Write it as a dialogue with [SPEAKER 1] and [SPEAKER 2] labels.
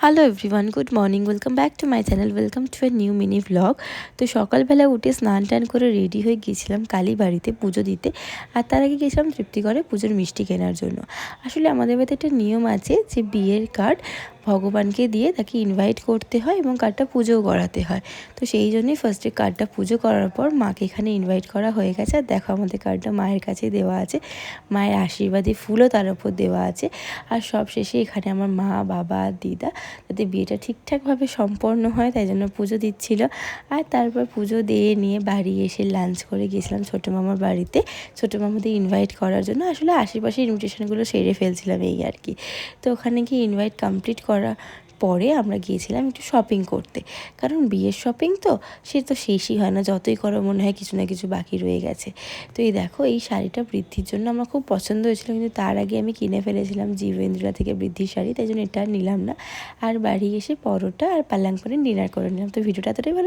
[SPEAKER 1] Hello everyone, good morning. Welcome back to my channel, welcome to a new mini vlog. তো সকালবেলা উঠে স্নান টান করে রেডি হয়ে গিয়েছিলাম কালীবাড়িতে পুজো দিতে। আর তার আগে গিয়েছিলাম তৃপ্তিগড়ে পুজোর মিষ্টি কেনার জন্য। আসলে আমাদের বাড়িতে একটা নিয়ম আছে যে বিয়ের কার্ড ভগবানকে দিয়ে তাকে ইনভাইট করতে হয় এবং কার্ডটা পুজোও করাতে হয়। তো সেই জন্যই ফার্স্টে কার্ডটা পুজো করার পর মাকে এখানে ইনভাইট করা হয়ে গেছে। আর দেখো আমাদের কার্ডটা মায়ের কাছে দেওয়া আছে, মায়ের আশীর্বাদী ফুলও তার উপর দেওয়া আছে। আর সব শেষে এখানে আমার মা, বাবা, দিদা যাতে বিয়েটা ঠিকঠাকভাবে সম্পন্ন হয় তাই জন্য পুজো দিচ্ছিল। আর তারপর পুজো দিয়ে নিয়ে বাড়ি এসে লাঞ্চ করে গিয়েছিলাম ছোটো মামার বাড়িতে, ছোটো মামাদের ইনভাইট করার জন্য। আসলে আশেপাশে ইনভিটেশনগুলো সেরে ফেলছিলাম এই আর কি। তো ওখানে গিয়ে ইনভাইট কমপ্লিট করা পরে আমরা গিয়েছিলাম একটু শপিং করতে, কারণ বিয়ের শপিং তো সে তো শেষই হয় না, যতই করো মনে হয় কিছু না কিছু বাকি রয়ে গেছে। তো এই দেখো, এই শাড়িটা বৃদ্ধির জন্য আমার খুব পছন্দ হয়েছিল, কিন্তু তার আগে আমি কিনে ফেলেছিলাম জীবেন্দ্রা থেকে বৃদ্ধির শাড়ি, তাই জন্য এটা আর নিলাম না। আর বাড়ি এসে পরোটা আর পালাং করে ডিনার করে নিলাম। তো ভিডিওটা এতটাই ভালো